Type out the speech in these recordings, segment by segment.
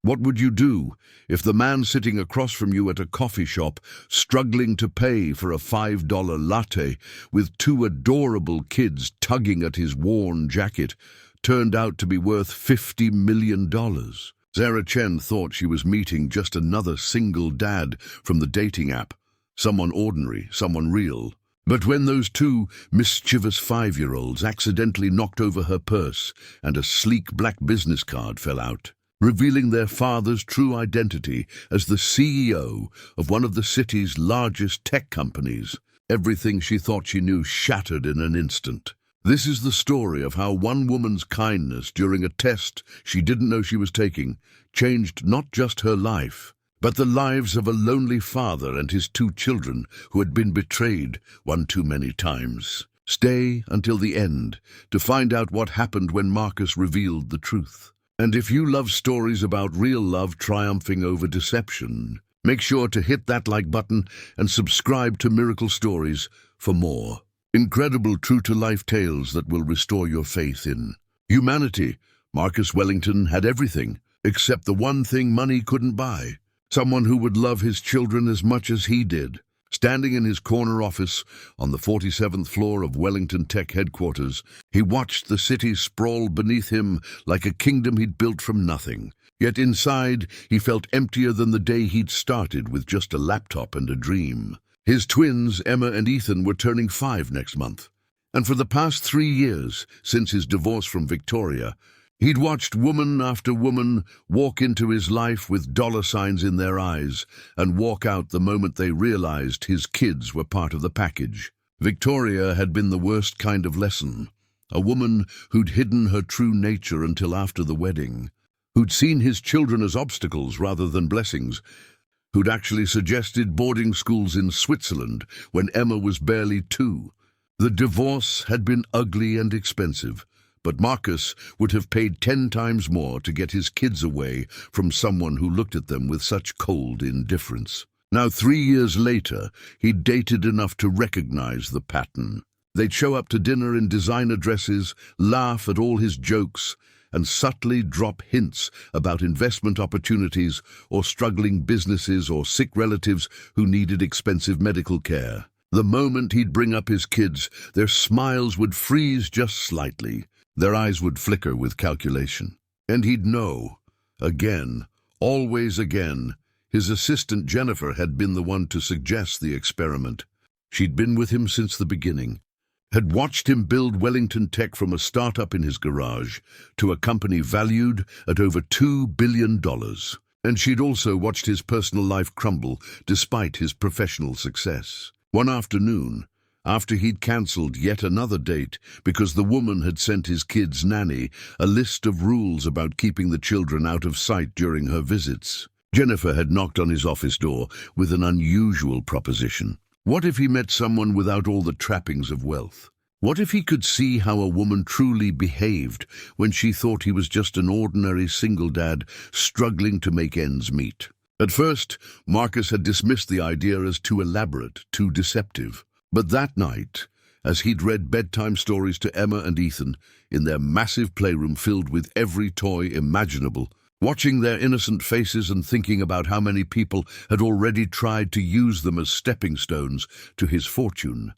What would you do if the man sitting across from you at a coffee shop, struggling to pay for a $5 latte with two adorable kids tugging at his worn jacket, turned out to be worth $50 million? Sarah Chen thought she was meeting just another single dad from the dating app, someone ordinary, someone real. But when those two mischievous 5-year-olds accidentally knocked over her purse and a sleek black business card fell out, revealing their father's true identity as the CEO of one of the city's largest tech companies, everything she thought she knew shattered in an instant. This is the story of how one woman's kindness during a test she didn't know she was taking changed not just her life, but the lives of a lonely father and his 2 children who had been betrayed one too many times. Stay until the end to find out what happened when Marcus revealed the truth. And if you love stories about real love triumphing over deception, make sure to hit that like button and subscribe to Miracle Stories for more incredible true-to-life tales that will restore your faith in humanity. Marcus Wellington had everything except the one thing money couldn't buy: someone who would love his children as much as he did. Standing in his corner office on the 47th floor of Wellington Tech headquarters, he watched the city sprawl beneath him like a kingdom he'd built from nothing. Yet inside, he felt emptier than the day he'd started with just a laptop and a dream. His twins, Emma and Ethan, were turning 5 next month. And for the past 3 years, since his divorce from Victoria, he'd watched woman after woman walk into his life with dollar signs in their eyes and walk out the moment they realized his kids were part of the package. Victoria had been the worst kind of lesson. A woman who'd hidden her true nature until after the wedding, who'd seen his children as obstacles rather than blessings, who'd actually suggested boarding schools in Switzerland when Emma was barely 2. The divorce had been ugly and expensive, but Marcus would have paid 10 times more to get his kids away from someone who looked at them with such cold indifference. Now, 3 years later, he'd dated enough to recognize the pattern. They'd show up to dinner in designer dresses, laugh at all his jokes, and subtly drop hints about investment opportunities or struggling businesses or sick relatives who needed expensive medical care. The moment he'd bring up his kids, their smiles would freeze just slightly. Their eyes would flicker with calculation. And he'd know, again, always again, his assistant Jennifer had been the one to suggest the experiment. She'd been with him since the beginning, had watched him build Wellington Tech from a startup in his garage to a company valued at over $2 billion. And she'd also watched his personal life crumble despite his professional success. One afternoon, after he'd cancelled yet another date because the woman had sent his kid's nanny a list of rules about keeping the children out of sight during her visits, Jennifer had knocked on his office door with an unusual proposition. What if he met someone without all the trappings of wealth? What if he could see how a woman truly behaved when she thought he was just an ordinary single dad struggling to make ends meet? At first, Marcus had dismissed the idea as too elaborate, too deceptive. But that night, as he'd read bedtime stories to Emma and Ethan in their massive playroom filled with every toy imaginable, watching their innocent faces and thinking about how many people had already tried to use them as stepping stones to his fortune,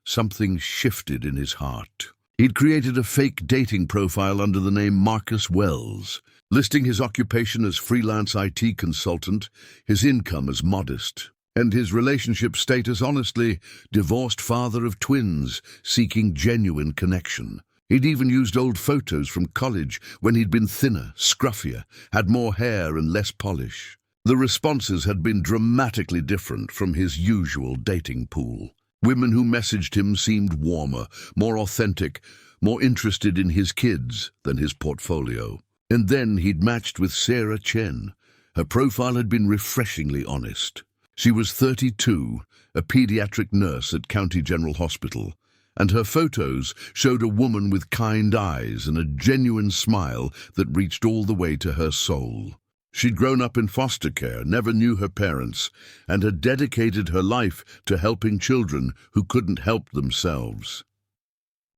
something shifted in his heart. He'd created a fake dating profile under the name Marcus Wells, listing his occupation as freelance IT consultant, his income as modest, and his relationship status honestly divorced father of twins seeking genuine connection. He'd even used old photos from college when he'd been thinner, scruffier, had more hair and less polish. The responses had been dramatically different from his usual dating pool. Women who messaged him seemed warmer, more authentic, more interested in his kids than his portfolio. And then he'd matched with Sarah Chen. Her profile had been refreshingly honest. She was 32, a pediatric nurse at County General Hospital, and her photos showed a woman with kind eyes and a genuine smile that reached all the way to her soul. She'd grown up in foster care, never knew her parents, and had dedicated her life to helping children who couldn't help themselves.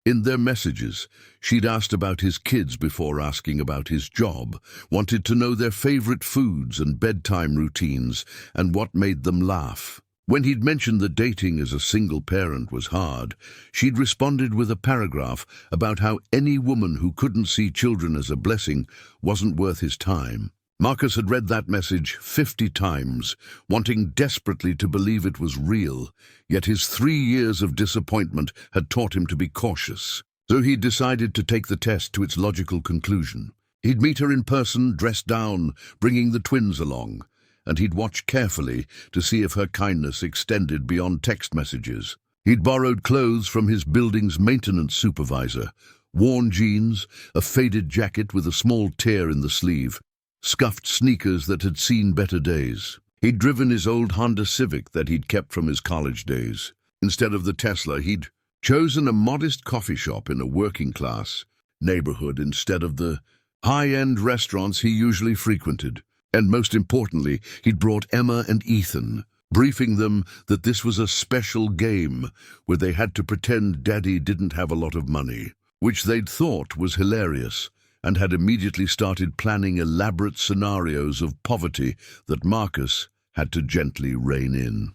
In their messages, she'd asked about his kids before asking about his job, wanted to know their favorite foods and bedtime routines, and what made them laugh. When he'd mentioned that dating as a single parent was hard, she'd responded with a paragraph about how any woman who couldn't see children as a blessing wasn't worth his time. Marcus had read that message 50 times, wanting desperately to believe it was real, yet his 3 years of disappointment had taught him to be cautious. So he decided to take the test to its logical conclusion. He'd meet her in person, dressed down, bringing the twins along, and he'd watch carefully to see if her kindness extended beyond text messages. He'd borrowed clothes from his building's maintenance supervisor, worn jeans, a faded jacket with a small tear in the sleeve, scuffed sneakers that had seen better days. He'd driven his old Honda Civic that he'd kept from his college days. Instead of the Tesla, he'd chosen a modest coffee shop in a working-class neighborhood instead of the high-end restaurants he usually frequented. And most importantly, he'd brought Emma and Ethan, briefing them that this was a special game where they had to pretend Daddy didn't have a lot of money, which they'd thought was hilarious, and had immediately started planning elaborate scenarios of poverty that Marcus had to gently rein in.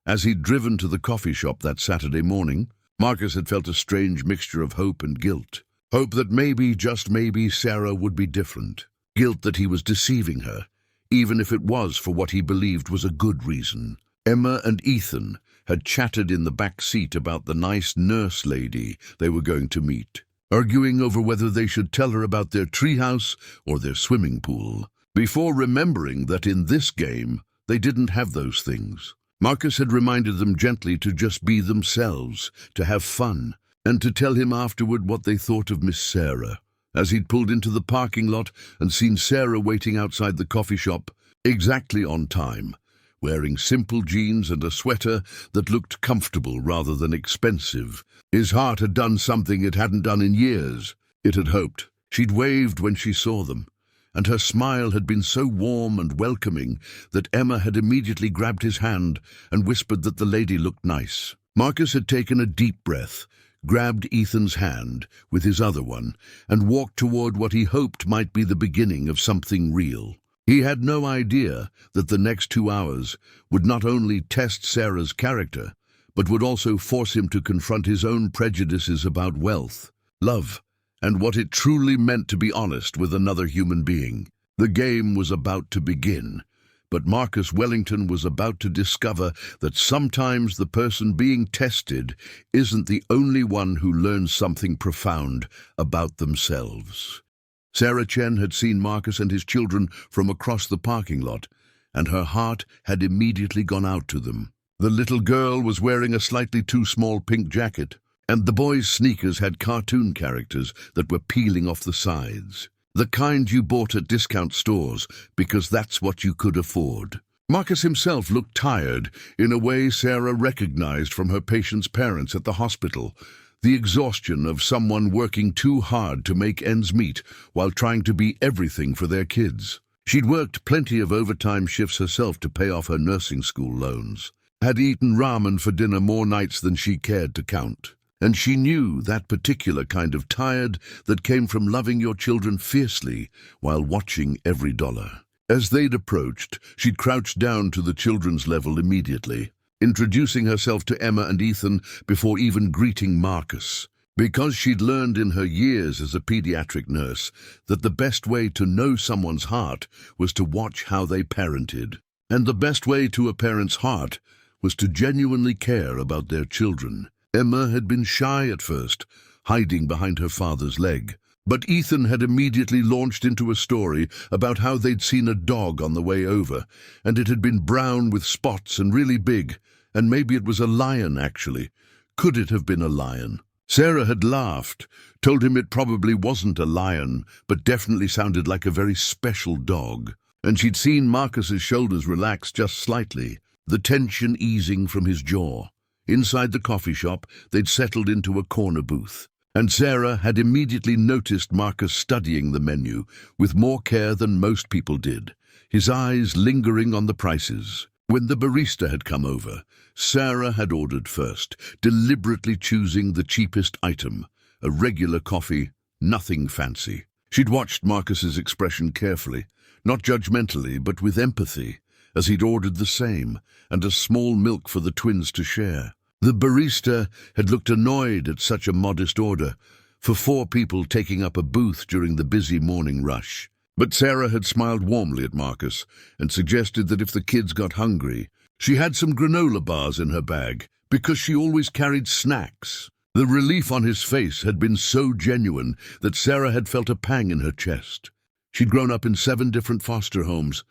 As he'd driven to the coffee shop that Saturday morning, Marcus had felt a strange mixture of hope and guilt. Hope that maybe, just maybe, Sarah would be different. Guilt that he was deceiving her, even if it was for what he believed was a good reason. Emma and Ethan had chatted in the back seat about the nice nurse lady they were going to meet, arguing over whether they should tell her about their treehouse or their swimming pool, before remembering that in this game they didn't have those things. Marcus had reminded them gently to just be themselves, to have fun, and to tell him afterward what they thought of Miss Sarah. As he'd pulled into the parking lot and seen Sarah waiting outside the coffee shop, exactly on time, wearing simple jeans and a sweater that looked comfortable rather than expensive, his heart had done something it hadn't done in years. It had hoped. She'd waved when she saw them, and her smile had been so warm and welcoming that Emma had immediately grabbed his hand and whispered that the lady looked nice. Marcus had taken a deep breath, grabbed Ethan's hand with his other one, and walked toward what he hoped might be the beginning of something real. He had no idea that the next 2 hours would not only test Sarah's character, but would also force him to confront his own prejudices about wealth, love, and what it truly meant to be honest with another human being. The game was about to begin, but Marcus Wellington was about to discover that sometimes the person being tested isn't the only one who learns something profound about themselves. Sarah Chen had seen Marcus and his children from across the parking lot, and her heart had immediately gone out to them. The little girl was wearing a slightly too small pink jacket, and the boy's sneakers had cartoon characters that were peeling off the sides. The kind you bought at discount stores because that's what you could afford. Marcus himself looked tired in a way Sarah recognized from her patient's parents at the hospital. The exhaustion of someone working too hard to make ends meet while trying to be everything for their kids. She'd worked plenty of overtime shifts herself to pay off her nursing school loans, had eaten ramen for dinner more nights than she cared to count. And she knew that particular kind of tired that came from loving your children fiercely while watching every dollar. As they'd approached, she'd crouched down to the children's level immediately, introducing herself to Emma and Ethan before even greeting Marcus, because she'd learned in her years as a pediatric nurse that the best way to know someone's heart was to watch how they parented. And the best way to a parent's heart was to genuinely care about their children. Emma had been shy at first, hiding behind her father's leg. But Ethan had immediately launched into a story about how they'd seen a dog on the way over, and it had been brown with spots and really big, and maybe it was a lion, actually. Could it have been a lion? Sarah had laughed, told him it probably wasn't a lion, but definitely sounded like a very special dog. And she'd seen Marcus's shoulders relax just slightly, the tension easing from his jaw. Inside the coffee shop, they'd settled into a corner booth, and Sarah had immediately noticed Marcus studying the menu with more care than most people did, his eyes lingering on the prices. When the barista had come over, Sarah had ordered first, deliberately choosing the cheapest item, a regular coffee, nothing fancy. She'd watched Marcus's expression carefully, not judgmentally, but with empathy, as he'd ordered the same, and a small milk for the twins to share. The barista had looked annoyed at such a modest order, for 4 people taking up a booth during the busy morning rush. But Sarah had smiled warmly at Marcus and suggested that if the kids got hungry, she had some granola bars in her bag, because she always carried snacks. The relief on his face had been so genuine that Sarah had felt a pang in her chest. She'd grown up in 7 different foster homes,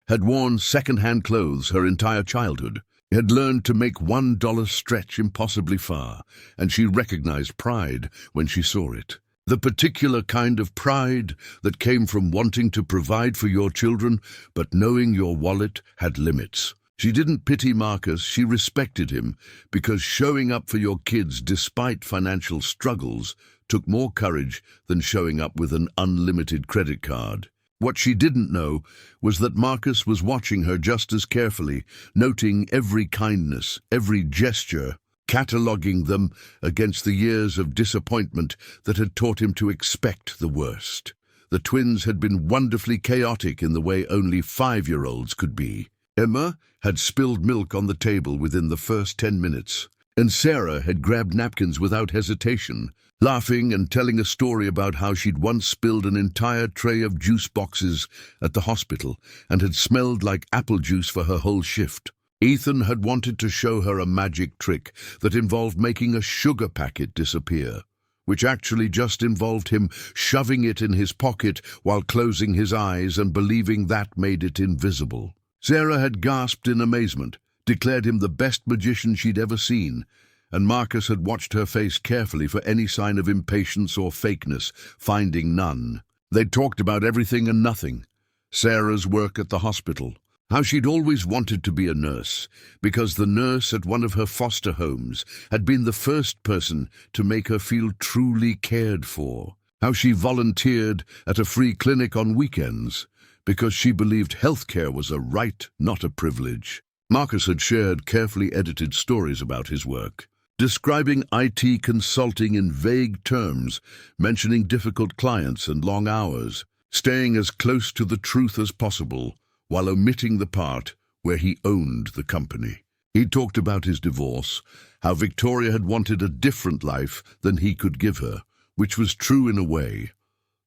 had worn second-hand clothes her entire childhood, had learned to make $1 stretch impossibly far, and she recognized pride when she saw it. The particular kind of pride that came from wanting to provide for your children, but knowing your wallet had limits. She didn't pity Marcus, she respected him, because showing up for your kids despite financial struggles took more courage than showing up with an unlimited credit card. What she didn't know was that Marcus was watching her just as carefully, noting every kindness, every gesture, cataloguing them against the years of disappointment that had taught him to expect the worst. The twins had been wonderfully chaotic in the way only 5-year-olds could be. Emma had spilled milk on the table within the first 10 minutes, and Sarah had grabbed napkins without hesitation, laughing and telling a story about how she'd once spilled an entire tray of juice boxes at the hospital and had smelled like apple juice for her whole shift. Ethan had wanted to show her a magic trick that involved making a sugar packet disappear, which actually just involved him shoving it in his pocket while closing his eyes and believing that made it invisible. Sarah had gasped in amazement, declared him the best magician she'd ever seen, and Marcus had watched her face carefully for any sign of impatience or fakeness, finding none. They'd talked about everything and nothing. Sarah's work at the hospital, how she'd always wanted to be a nurse, because the nurse at one of her foster homes had been the first person to make her feel truly cared for. How she volunteered at a free clinic on weekends, because she believed healthcare was a right, not a privilege. Marcus had shared carefully edited stories about his work, describing IT consulting in vague terms, mentioning difficult clients and long hours, staying as close to the truth as possible, while omitting the part where he owned the company. He talked about his divorce, how Victoria had wanted a different life than he could give her, which was true in a way,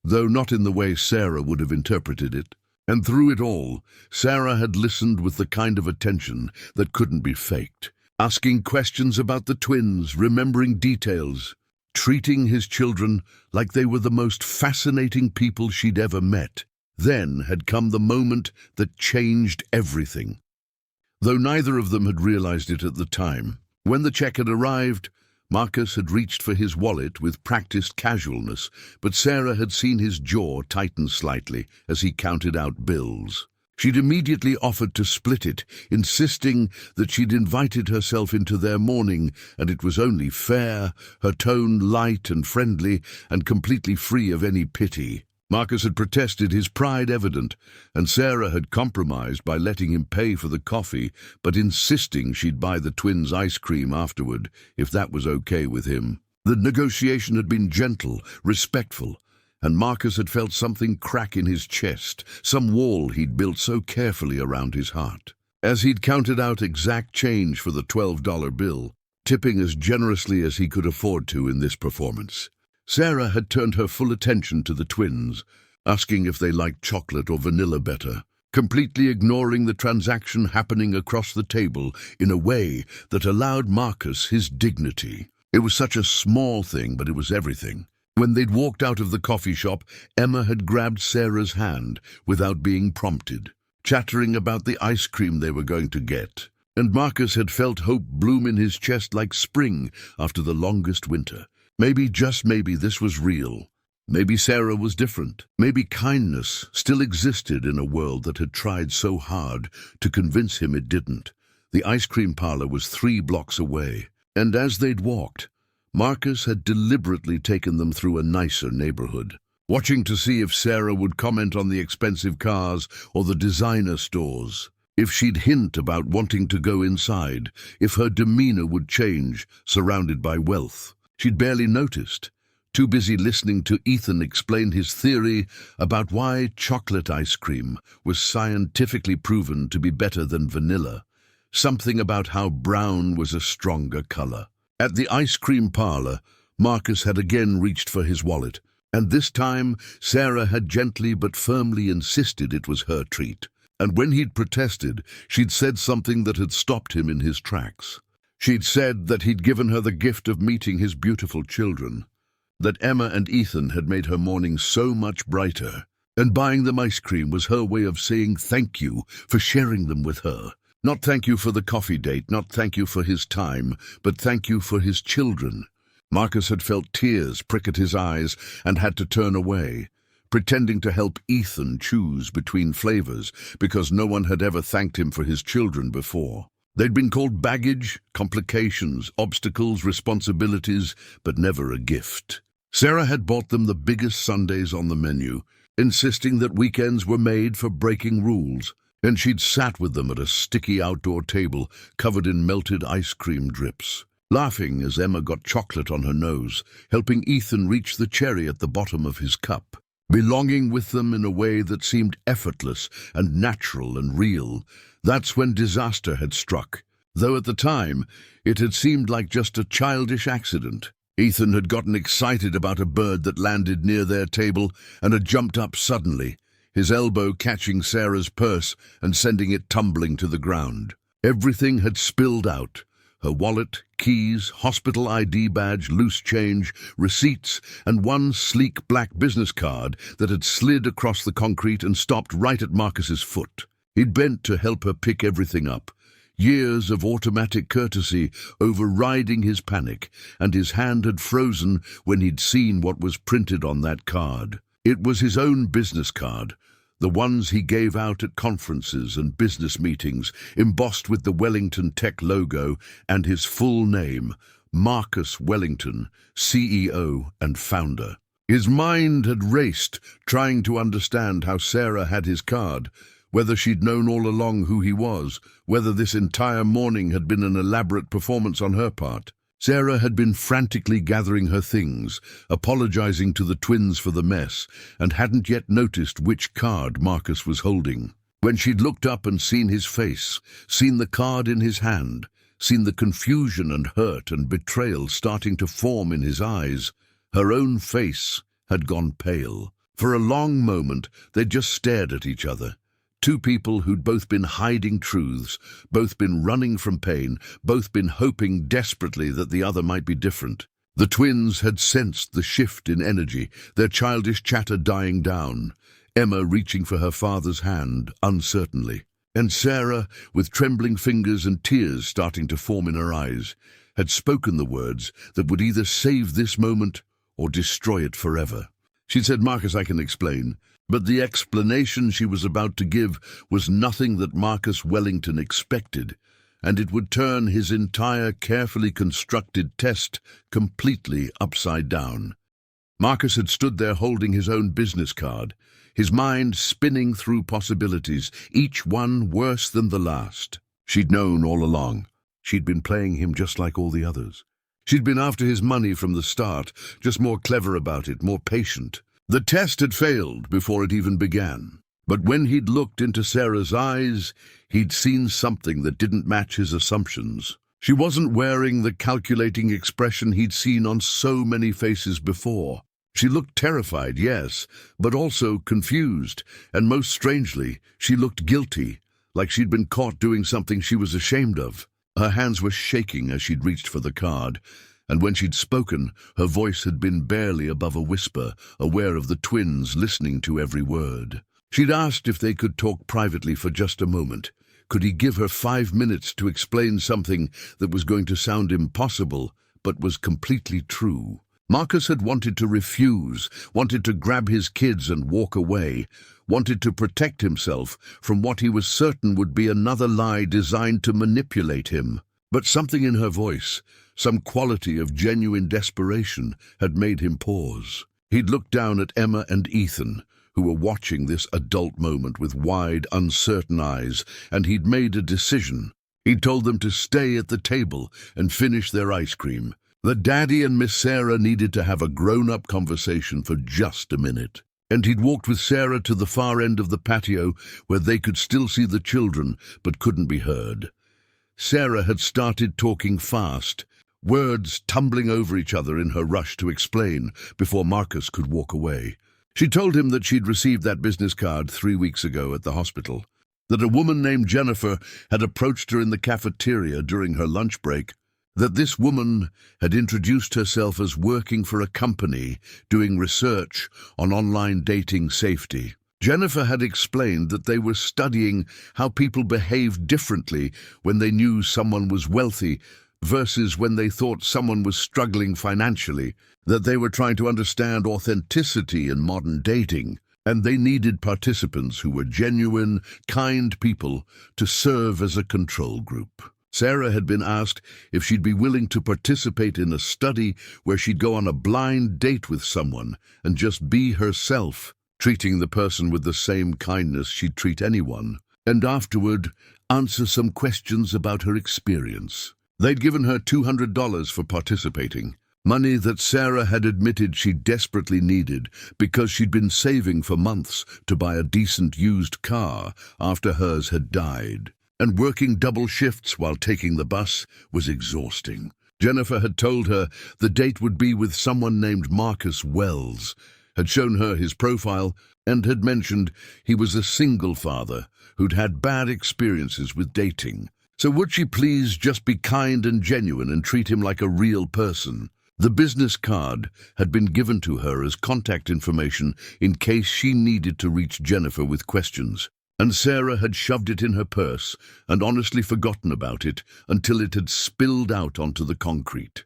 though not in the way Sarah would have interpreted it. And through it all, Sarah had listened with the kind of attention that couldn't be faked, asking questions about the twins, remembering details, treating his children like they were the most fascinating people she'd ever met. Then had come the moment that changed everything. Though neither of them had realized it at the time, when the check had arrived, Marcus had reached for his wallet with practiced casualness, but Sarah had seen his jaw tighten slightly as he counted out bills. She'd immediately offered to split it, insisting that she'd invited herself into their morning, and it was only fair, her tone light and friendly, and completely free of any pity. Marcus had protested, his pride evident, and Sarah had compromised by letting him pay for the coffee, but insisting she'd buy the twins ice cream afterward, if that was okay with him. The negotiation had been gentle, respectful, and Marcus had felt something crack in his chest, some wall he'd built so carefully around his heart. As he'd counted out exact change for the $12 bill, tipping as generously as he could afford to in this performance, Sarah had turned her full attention to the twins, asking if they liked chocolate or vanilla better, completely ignoring the transaction happening across the table in a way that allowed Marcus his dignity. It was such a small thing, but it was everything. When they'd walked out of the coffee shop, Emma had grabbed Sarah's hand without being prompted, chattering about the ice cream they were going to get. And Marcus had felt hope bloom in his chest like spring after the longest winter. Maybe, just maybe, this was real. Maybe Sarah was different. Maybe kindness still existed in a world that had tried so hard to convince him it didn't. The ice cream parlor was 3 blocks away, and as they'd walked, Marcus had deliberately taken them through a nicer neighborhood, watching to see if Sarah would comment on the expensive cars or the designer stores. if she'd hint about wanting to go inside, if her demeanor would change, surrounded by wealth. She'd barely noticed, too busy listening to Ethan explain his theory about why chocolate ice cream was scientifically proven to be better than vanilla. Something about how brown was a stronger color. At the ice cream parlor, Marcus had again reached for his wallet, and this time Sarah had gently but firmly insisted it was her treat. And when he'd protested, she'd said something that had stopped him in his tracks. She'd said that he'd given her the gift of meeting his beautiful children, that Emma and Ethan had made her morning so much brighter, and buying them ice cream was her way of saying thank you for sharing them with her. Not thank you for the coffee date, not thank you for his time, but thank you for his children. Marcus had felt tears prick at his eyes and had to turn away, pretending to help Ethan choose between flavors because no one had ever thanked him for his children before. They'd been called baggage, complications, obstacles, responsibilities, but never a gift. Sarah had bought them the biggest sundaes on the menu, insisting that weekends were made for breaking rules, and she'd sat with them at a sticky outdoor table covered in melted ice cream drips, laughing as Emma got chocolate on her nose, helping Ethan reach the cherry at the bottom of his cup, belonging with them in a way that seemed effortless and natural and real. That's when disaster had struck, though at the time it had seemed like just a childish accident. Ethan had gotten excited about a bird that landed near their table and had jumped up suddenly, his elbow catching Sarah's purse and sending it tumbling to the ground. Everything had spilled out. Her wallet, keys, hospital ID badge, loose change, receipts, and one sleek black business card that had slid across the concrete and stopped right at Marcus's foot. He'd bent to help her pick everything up, years of automatic courtesy overriding his panic, and his hand had frozen when he'd seen what was printed on that card. It was his own business card, the ones he gave out at conferences and business meetings, embossed with the Wellington Tech logo and his full name, Marcus Wellington, CEO and founder. His mind had raced, trying to understand how Sarah had his card, whether she'd known all along who he was, whether this entire morning had been an elaborate performance on her part. Sarah had been frantically gathering her things, apologizing to the twins for the mess, and hadn't yet noticed which card Marcus was holding. When she'd looked up and seen his face, seen the card in his hand, seen the confusion and hurt and betrayal starting to form in his eyes, her own face had gone pale. For a long moment, they'd just stared at each other. Two people who'd both been hiding truths, both been running from pain, both been hoping desperately that the other might be different. The twins had sensed the shift in energy, their childish chatter dying down, Emma reaching for her father's hand uncertainly. And Sarah, with trembling fingers and tears starting to form in her eyes, had spoken the words that would either save this moment or destroy it forever. She'd said, "Marcus, I can explain." But the explanation she was about to give was nothing that Marcus Wellington expected, and it would turn his entire carefully constructed test completely upside down. Marcus had stood there holding his own business card, his mind spinning through possibilities, each one worse than the last. She'd known all along. She'd been playing him just like all the others. She'd been after his money from the start, just more clever about it, more patient. The test had failed before it even began. But when he'd looked into Sarah's eyes, he'd seen something that didn't match his assumptions. She wasn't wearing the calculating expression he'd seen on so many faces before. She looked terrified, yes, but also confused, and most strangely, she looked guilty, like she'd been caught doing something she was ashamed of. Her hands were shaking as she'd reached for the card, and when she'd spoken, her voice had been barely above a whisper, aware of the twins listening to every word. She'd asked if they could talk privately for just a moment. Could he give her 5 minutes to explain something that was going to sound impossible, but was completely true? Marcus had wanted to refuse, wanted to grab his kids and walk away, wanted to protect himself from what he was certain would be another lie designed to manipulate him. But something in her voice, some quality of genuine desperation, had made him pause. He'd looked down at Emma and Ethan, who were watching this adult moment with wide, uncertain eyes, and he'd made a decision. He'd told them to stay at the table and finish their ice cream. The daddy and Miss Sarah needed to have a grown-up conversation for just a minute. And he'd walked with Sarah to the far end of the patio where they could still see the children but couldn't be heard. Sarah had started talking fast, words tumbling over each other in her rush to explain before Marcus could walk away. She told him that she'd received that business card 3 weeks ago at the hospital, that a woman named Jennifer had approached her in the cafeteria during her lunch break, that this woman had introduced herself as working for a company doing research on online dating safety. Jennifer had explained that they were studying how people behaved differently when they knew someone was wealthy versus when they thought someone was struggling financially, that they were trying to understand authenticity in modern dating, and they needed participants who were genuine, kind people to serve as a control group. Sarah had been asked if she'd be willing to participate in a study where she'd go on a blind date with someone and just be herself, treating the person with the same kindness she'd treat anyone, and afterward answer some questions about her experience. They'd given her $200 for participating, money that Sarah had admitted she desperately needed because she'd been saving for months to buy a decent used car after hers had died. And working double shifts while taking the bus was exhausting. Jennifer had told her the date would be with someone named Marcus Wells, had shown her his profile, and had mentioned he was a single father who'd had bad experiences with dating. So would she please just be kind and genuine and treat him like a real person? The business card had been given to her as contact information in case she needed to reach Jennifer with questions. And Sarah had shoved it in her purse and honestly forgotten about it until it had spilled out onto the concrete.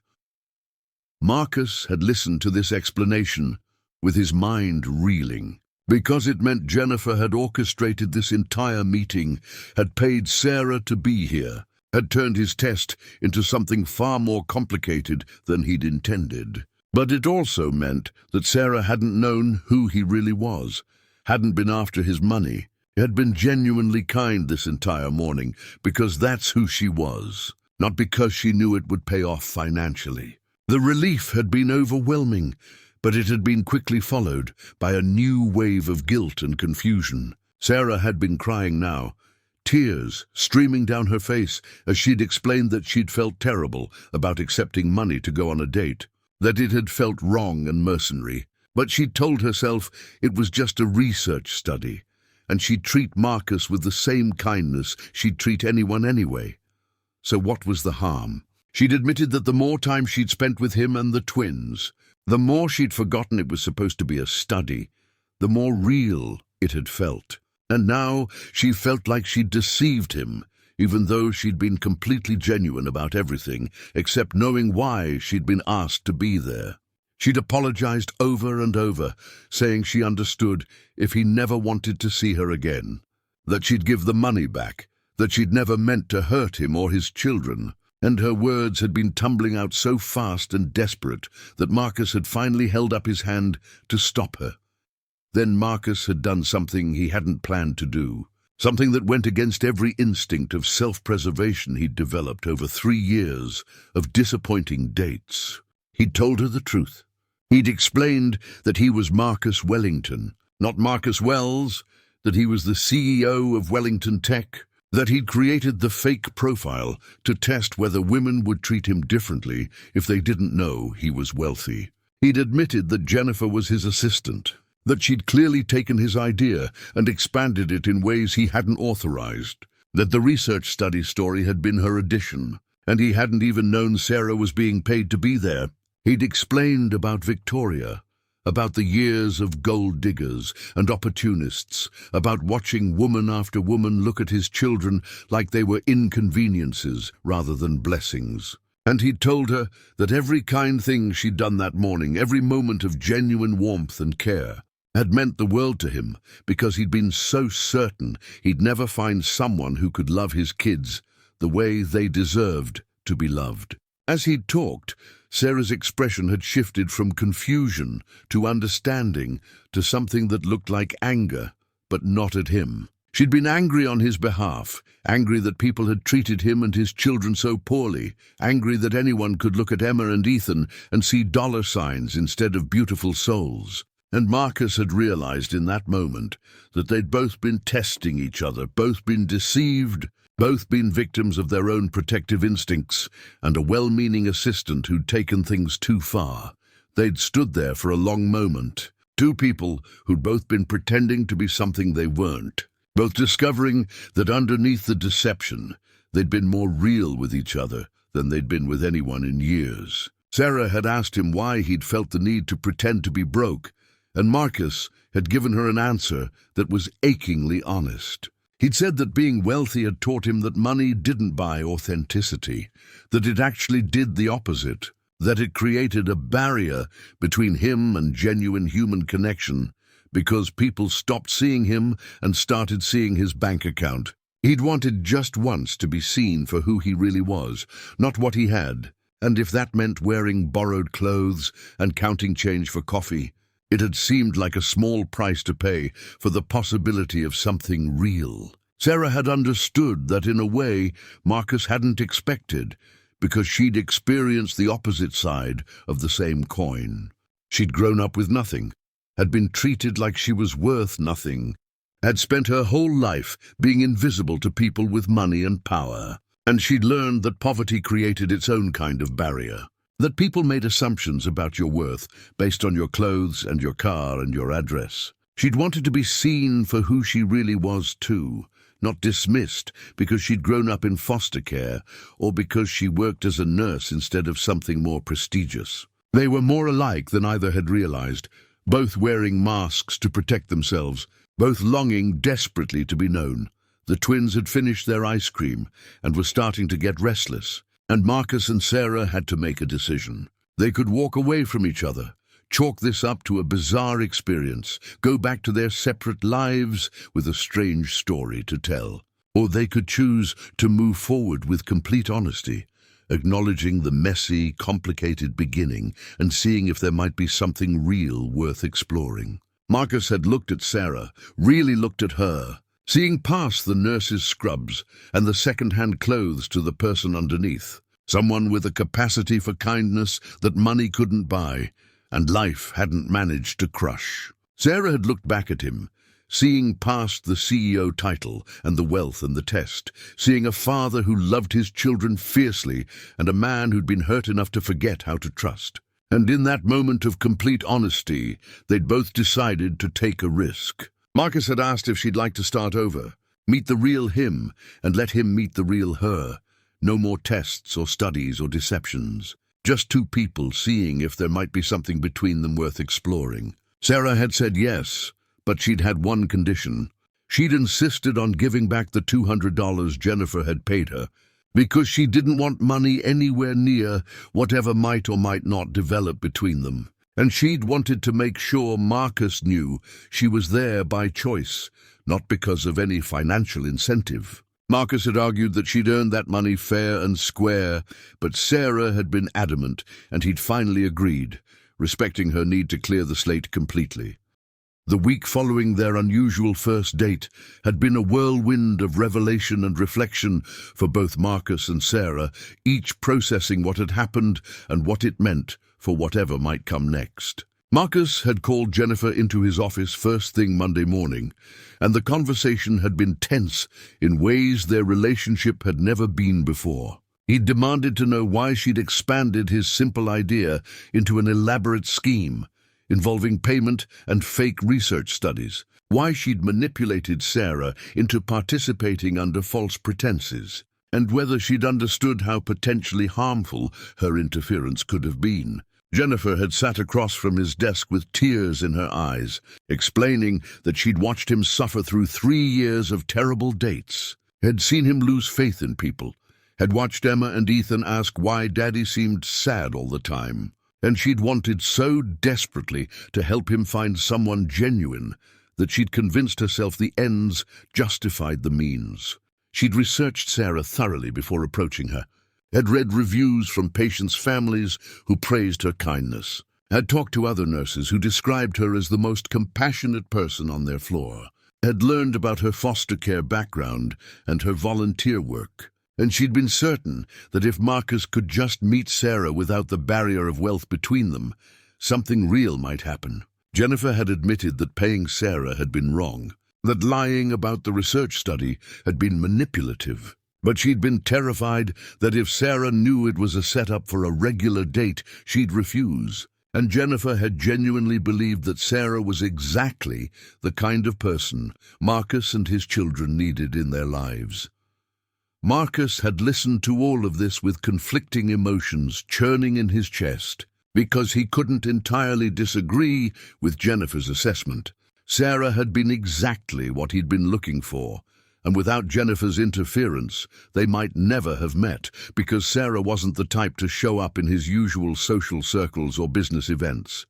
Marcus had listened to this explanation with his mind reeling, because it meant Jennifer had orchestrated this entire meeting, had paid Sarah to be here, had turned his test into something far more complicated than he'd intended. But it also meant that Sarah hadn't known who he really was, hadn't been after his money, had been genuinely kind this entire morning because that's who she was, not because she knew it would pay off financially. The relief had been overwhelming, but it had been quickly followed by a new wave of guilt and confusion. Sarah had been crying now, tears streaming down her face as she'd explained that she'd felt terrible about accepting money to go on a date, that it had felt wrong and mercenary. But she'd told herself it was just a research study, and she'd treat Marcus with the same kindness she'd treat anyone anyway. So what was the harm? She'd admitted that the more time she'd spent with him and the twins, the more she'd forgotten it was supposed to be a study, the more real it had felt. And now she felt like she'd deceived him, even though she'd been completely genuine about everything, except knowing why she'd been asked to be there. She'd apologized over and over, saying she understood if he never wanted to see her again, that she'd give the money back, that she'd never meant to hurt him or his children. And her words had been tumbling out so fast and desperate that Marcus had finally held up his hand to stop her. Then Marcus had done something he hadn't planned to do, something that went against every instinct of self-preservation he'd developed over 3 years of disappointing dates. He'd told her the truth. He'd explained that he was Marcus Wellington, not Marcus Wells, that he was the CEO of Wellington Tech, that he'd created the fake profile to test whether women would treat him differently if they didn't know he was wealthy. He'd admitted that Jennifer was his assistant, that she'd clearly taken his idea and expanded it in ways he hadn't authorized, that the research study story had been her addition, and he hadn't even known Sarah was being paid to be there. He'd explained about Victoria, about the years of gold diggers and opportunists, about watching woman after woman look at his children like they were inconveniences rather than blessings. And he'd told her that every kind thing she'd done that morning, every moment of genuine warmth and care, had meant the world to him because he'd been so certain he'd never find someone who could love his kids the way they deserved to be loved. As he'd talked, Sarah's expression had shifted from confusion to understanding to something that looked like anger, but not at him. She'd been angry on his behalf, angry that people had treated him and his children so poorly, angry that anyone could look at Emma and Ethan and see dollar signs instead of beautiful souls. And Marcus had realized in that moment that they'd both been testing each other, both been deceived, both been victims of their own protective instincts and a well-meaning assistant who'd taken things too far. They'd stood there for a long moment, two people who'd both been pretending to be something they weren't, both discovering that underneath the deception, they'd been more real with each other than they'd been with anyone in years. Sarah had asked him why he'd felt the need to pretend to be broke, and Marcus had given her an answer that was achingly honest. He'd said that being wealthy had taught him that money didn't buy authenticity, that it actually did the opposite, that it created a barrier between him and genuine human connection, because people stopped seeing him and started seeing his bank account. He'd wanted just once to be seen for who he really was, not what he had, and if that meant wearing borrowed clothes and counting change for coffee, it had seemed like a small price to pay for the possibility of something real. Sarah had understood that in a way Marcus hadn't expected, because she'd experienced the opposite side of the same coin. She'd grown up with nothing, had been treated like she was worth nothing, had spent her whole life being invisible to people with money and power, and she'd learned that poverty created its own kind of barrier, that people made assumptions about your worth based on your clothes and your car and your address. She'd wanted to be seen for who she really was too, not dismissed because she'd grown up in foster care or because she worked as a nurse instead of something more prestigious. They were more alike than either had realized, both wearing masks to protect themselves, both longing desperately to be known. The twins had finished their ice cream and were starting to get restless, and Marcus and Sarah had to make a decision. They could walk away from each other, chalk this up to a bizarre experience, go back to their separate lives with a strange story to tell. Or they could choose to move forward with complete honesty, acknowledging the messy, complicated beginning and seeing if there might be something real worth exploring. Marcus had looked at Sarah, really looked at her, seeing past the nurse's scrubs and the second-hand clothes to the person underneath, someone with a capacity for kindness that money couldn't buy and life hadn't managed to crush. Sarah had looked back at him, seeing past the CEO title and the wealth and the test, seeing a father who loved his children fiercely and a man who'd been hurt enough to forget how to trust. And in that moment of complete honesty, they'd both decided to take a risk. Marcus had asked if she'd like to start over, meet the real him, and let him meet the real her. No more tests or studies or deceptions. Just two people seeing if there might be something between them worth exploring. Sarah had said yes, but she'd had one condition. She'd insisted on giving back the $200 Jennifer had paid her, because she didn't want money anywhere near whatever might or might not develop between them. And she'd wanted to make sure Marcus knew she was there by choice, not because of any financial incentive. Marcus had argued that she'd earned that money fair and square, but Sarah had been adamant, and he'd finally agreed, respecting her need to clear the slate completely. The week following their unusual first date had been a whirlwind of revelation and reflection for both Marcus and Sarah, each processing what had happened and what it meant for whatever might come next. Marcus had called Jennifer into his office first thing Monday morning, and the conversation had been tense in ways their relationship had never been before. He'd demanded to know why she'd expanded his simple idea into an elaborate scheme, involving payment and fake research studies, why she'd manipulated Sarah into participating under false pretenses, and whether she'd understood how potentially harmful her interference could have been. Jennifer had sat across from his desk with tears in her eyes, explaining that she'd watched him suffer through 3 years of terrible dates, had seen him lose faith in people, had watched Emma and Ethan ask why Daddy seemed sad all the time, and she'd wanted so desperately to help him find someone genuine that she'd convinced herself the ends justified the means. She'd researched Sarah thoroughly before approaching her, had read reviews from patients' families who praised her kindness, had talked to other nurses who described her as the most compassionate person on their floor, had learned about her foster care background and her volunteer work. And she'd been certain that if Marcus could just meet Sarah without the barrier of wealth between them, something real might happen. Jennifer had admitted that paying Sarah had been wrong, that lying about the research study had been manipulative. But she'd been terrified that if Sarah knew it was a setup for a regular date, she'd refuse. And Jennifer had genuinely believed that Sarah was exactly the kind of person Marcus and his children needed in their lives. Marcus had listened to all of this with conflicting emotions churning in his chest, because he couldn't entirely disagree with Jennifer's assessment. Sarah had been exactly what he'd been looking for, and without Jennifer's interference, they might never have met, because Sarah wasn't the type to show up in his usual social circles or business events.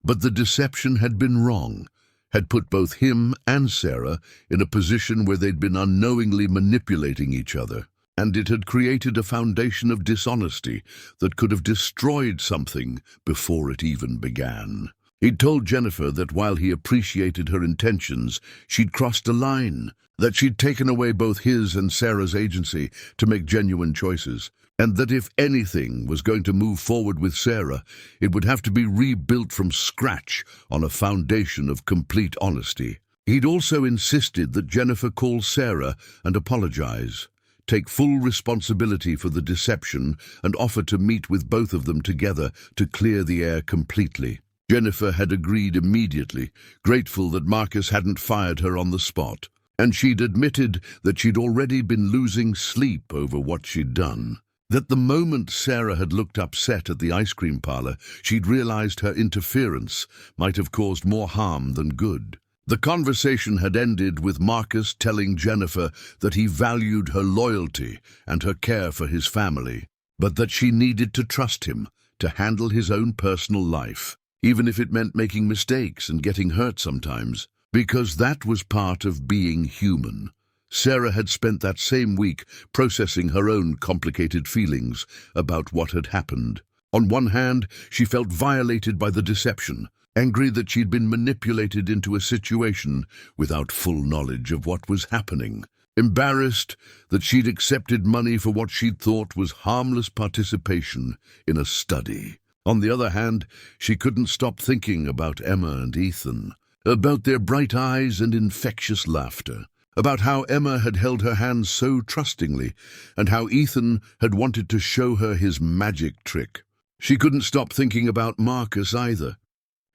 But the deception had been wrong, had put both him and Sarah in a position where they'd been unknowingly manipulating each other, and it had created a foundation of dishonesty that could have destroyed something before it even began. He'd told Jennifer that while he appreciated her intentions, she'd crossed a line, that she'd taken away both his and Sarah's agency to make genuine choices, and that if anything was going to move forward with Sarah, it would have to be rebuilt from scratch on a foundation of complete honesty. He'd also insisted that Jennifer call Sarah and apologize, take full responsibility for the deception, and offer to meet with both of them together to clear the air completely. Jennifer had agreed immediately, grateful that Marcus hadn't fired her on the spot, and she'd admitted that she'd already been losing sleep over what she'd done. That the moment Sarah had looked upset at the ice cream parlor, she'd realized her interference might have caused more harm than good. The conversation had ended with Marcus telling Jennifer that he valued her loyalty and her care for his family, but that she needed to trust him to handle his own personal life, even if it meant making mistakes and getting hurt sometimes, because that was part of being human. Sarah had spent that same week processing her own complicated feelings about what had happened. On one hand, she felt violated by the deception, angry that she'd been manipulated into a situation without full knowledge of what was happening, embarrassed that she'd accepted money for what she'd thought was harmless participation in a study. On the other hand, she couldn't stop thinking about Emma and Ethan, about their bright eyes and infectious laughter, about how Emma had held her hand so trustingly, and how Ethan had wanted to show her his magic trick. She couldn't stop thinking about Marcus either,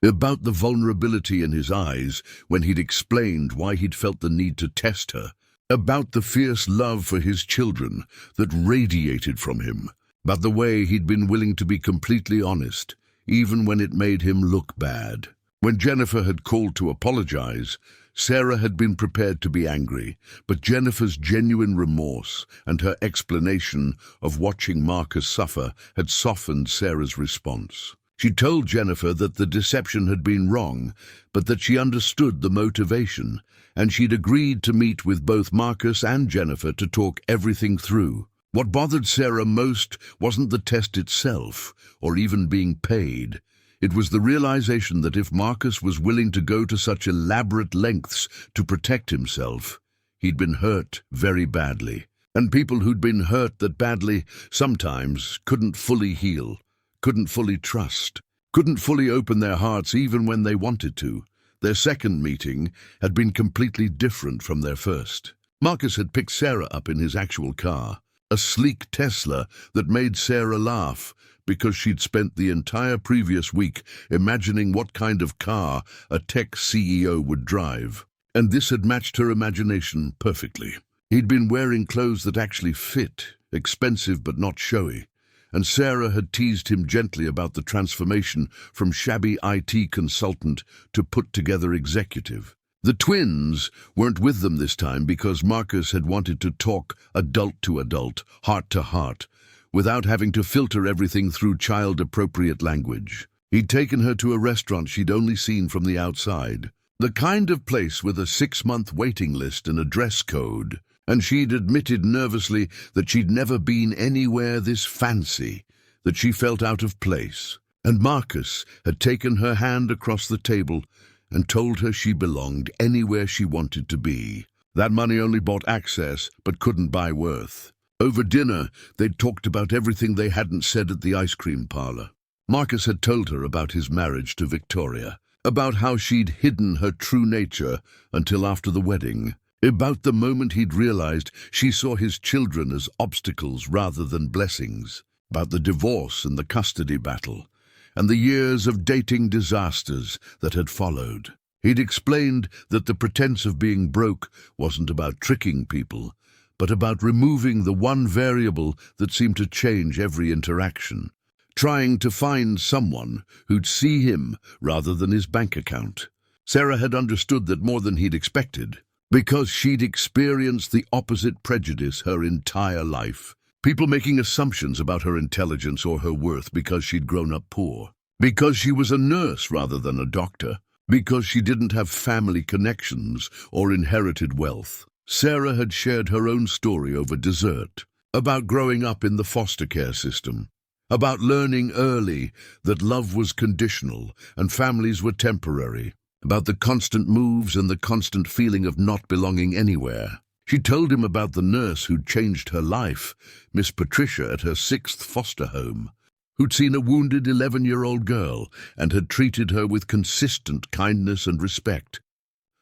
about the vulnerability in his eyes when he'd explained why he'd felt the need to test her, about the fierce love for his children that radiated from him, about the way he'd been willing to be completely honest, even when it made him look bad. When Jennifer had called to apologize, Sarah had been prepared to be angry, but Jennifer's genuine remorse and her explanation of watching Marcus suffer had softened Sarah's response. She told Jennifer that the deception had been wrong, but that she understood the motivation, and she'd agreed to meet with both Marcus and Jennifer to talk everything through. What bothered Sarah most wasn't the test itself, or even being paid. It was the realization that if Marcus was willing to go to such elaborate lengths to protect himself, he'd been hurt very badly. And people who'd been hurt that badly sometimes couldn't fully heal, couldn't fully trust, couldn't fully open their hearts even when they wanted to. Their second meeting had been completely different from their first. Marcus had picked Sarah up in his actual car, a sleek Tesla that made Sarah laugh, because she'd spent the entire previous week imagining what kind of car a tech CEO would drive. And this had matched her imagination perfectly. He'd been wearing clothes that actually fit, expensive but not showy, and Sarah had teased him gently about the transformation from shabby IT consultant to put-together executive. The twins weren't with them this time because Marcus had wanted to talk adult to adult, heart to heart, without having to filter everything through child-appropriate language. He'd taken her to a restaurant she'd only seen from the outside, the kind of place with a 6-month waiting list and a dress code, And she'd admitted nervously that she'd never been anywhere this fancy, that she felt out of place. And Marcus had taken her hand across the table and told her she belonged anywhere she wanted to be. That money only bought access, but couldn't buy worth. Over dinner, they'd talked about everything they hadn't said at the ice cream parlor. Marcus had told her about his marriage to Victoria, about how she'd hidden her true nature until after the wedding, about the moment he'd realized she saw his children as obstacles rather than blessings, about the divorce and the custody battle, and the years of dating disasters that had followed. He'd explained that the pretense of being broke wasn't about tricking people, but about removing the one variable that seemed to change every interaction, trying to find someone who'd see him rather than his bank account. Sarah had understood that more than he'd expected, because she'd experienced the opposite prejudice her entire life. People making assumptions about her intelligence or her worth because she'd grown up poor, because she was a nurse rather than a doctor, because she didn't have family connections or inherited wealth. Sarah had shared her own story over dessert, about growing up in the foster care system, about learning early that love was conditional and families were temporary, about the constant moves and the constant feeling of not belonging anywhere. She told him about the nurse who'd changed her life, Miss Patricia at her 6th foster home, who'd seen a wounded 11-year-old girl and had treated her with consistent kindness and respect,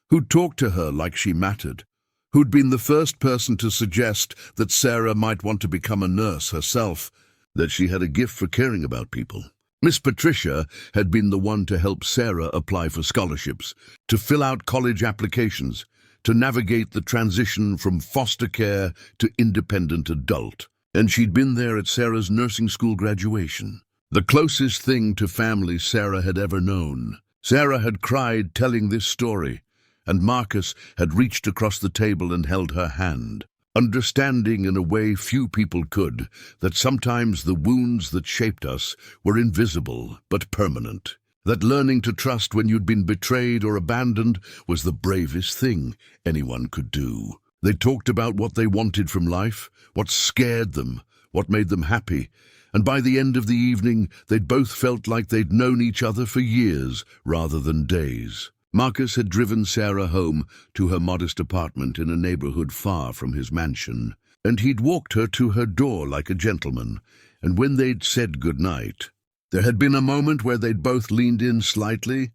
who'd talked to her like she mattered, who'd been the first person to suggest that Sarah might want to become a nurse herself, that she had a gift for caring about people. Miss Patricia had been the one to help Sarah apply for scholarships, to fill out college applications, to navigate the transition from foster care to independent adult. And she'd been there at Sarah's nursing school graduation, the closest thing to family Sarah had ever known. Sarah had cried telling this story, and Marcus had reached across the table and held her hand, understanding in a way few people could that sometimes the wounds that shaped us were invisible but permanent, that learning to trust when you'd been betrayed or abandoned was the bravest thing anyone could do. They talked about what they wanted from life, what scared them, what made them happy, and by the end of the evening they'd both felt like they'd known each other for years rather than days. Marcus had driven Sarah home to her modest apartment in a neighborhood far from his mansion, and he'd walked her to her door like a gentleman, and when they'd said goodnight, there had been a moment where they'd both leaned in slightly,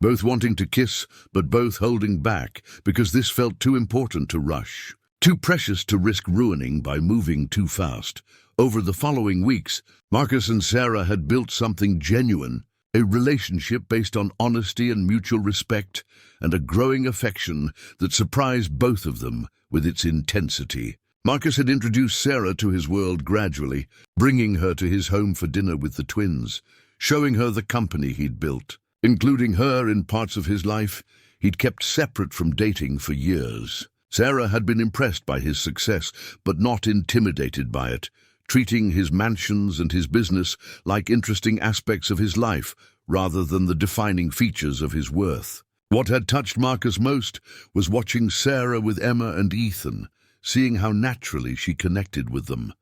both wanting to kiss, but both holding back, because this felt too important to rush, too precious to risk ruining by moving too fast. Over the following weeks, Marcus and Sarah had built something genuine, a relationship based on honesty and mutual respect, and a growing affection that surprised both of them with its intensity. Marcus had introduced Sarah to his world gradually, bringing her to his home for dinner with the twins, showing her the company he'd built, including her in parts of his life he'd kept separate from dating for years. Sarah had been impressed by his success, but not intimidated by it, treating his mansions and his business like interesting aspects of his life rather than the defining features of his worth. What had touched Marcus most was watching Sarah with Emma and Ethan, seeing how naturally she connected with them.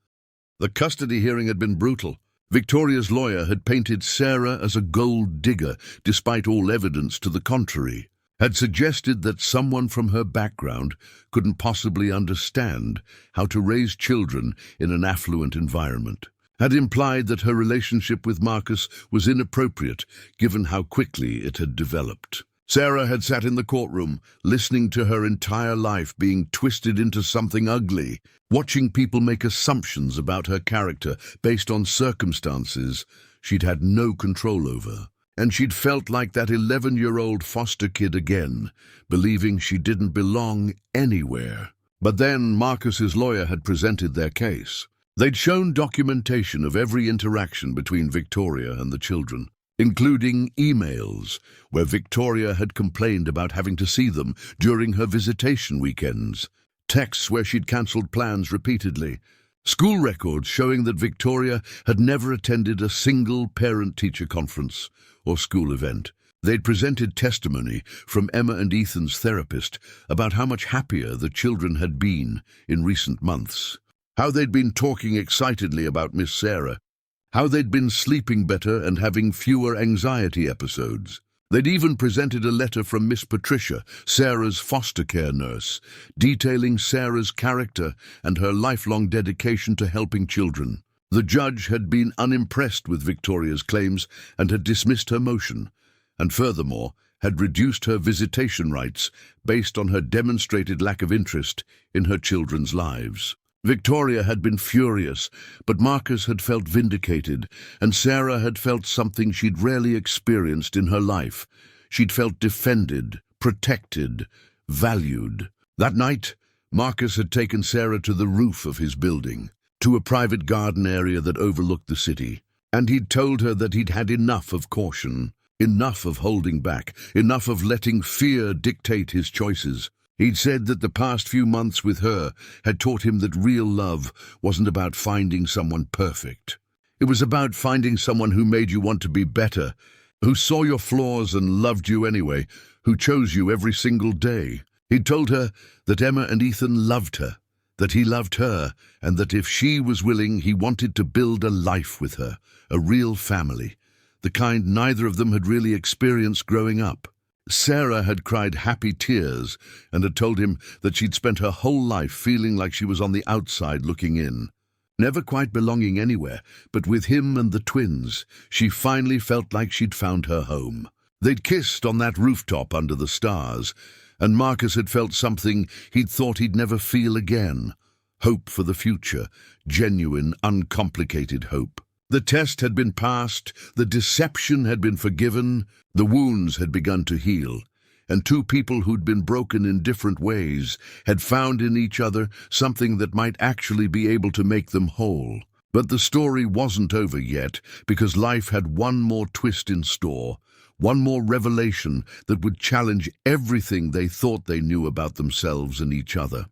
The custody hearing had been brutal. Victoria's lawyer had painted Sarah as a gold digger, despite all evidence to the contrary, had suggested that someone from her background couldn't possibly understand how to raise children in an affluent environment, had implied that her relationship with Marcus was inappropriate given how quickly it had developed. Sarah had sat in the courtroom, listening to her entire life being twisted into something ugly, watching people make assumptions about her character based on circumstances she'd had no control over. And she'd felt like that 11-year-old foster kid again, believing she didn't belong anywhere. But then Marcus's lawyer had presented their case. They'd shown documentation of every interaction between Victoria and the children, including emails where Victoria had complained about having to see them during her visitation weekends, texts where she'd cancelled plans repeatedly, school records showing that Victoria had never attended a single parent-teacher conference or school event, They'd presented testimony from Emma and Ethan's therapist about how much happier the children had been in recent months, how they'd been talking excitedly about Miss Sarah, how they'd been sleeping better and having fewer anxiety episodes. They'd even presented a letter from Miss Patricia, Sarah's foster care nurse, detailing Sarah's character and her lifelong dedication to helping children. The judge had been unimpressed with Victoria's claims and had dismissed her motion, and furthermore had reduced her visitation rights based on her demonstrated lack of interest in her children's lives. Victoria had been furious, but Marcus had felt vindicated, and Sarah had felt something she'd rarely experienced in her life. She'd felt defended, protected, valued. That night, Marcus had taken Sarah to the roof of his building, to a private garden area that overlooked the city, and he'd told her that he'd had enough of caution, enough of holding back, enough of letting fear dictate his choices. He'd said that the past few months with her had taught him that real love wasn't about finding someone perfect. It was about finding someone who made you want to be better, who saw your flaws and loved you anyway, who chose you every single day. He'd told her that Emma and Ethan loved her, that he loved her, and that if she was willing, he wanted to build a life with her, a real family, the kind neither of them had really experienced growing up. Sarah had cried happy tears and had told him that she'd spent her whole life feeling like she was on the outside looking in, never quite belonging anywhere, but with him and the twins, she finally felt like she'd found her home. They'd kissed on that rooftop under the stars, and Marcus had felt something he'd thought he'd never feel again. Hope for the future, genuine, uncomplicated hope. The test had been passed, the deception had been forgiven, the wounds had begun to heal, and two people who'd been broken in different ways had found in each other something that might actually be able to make them whole. But the story wasn't over yet, because life had one more twist in store, one more revelation that would challenge everything they thought they knew about themselves and each other.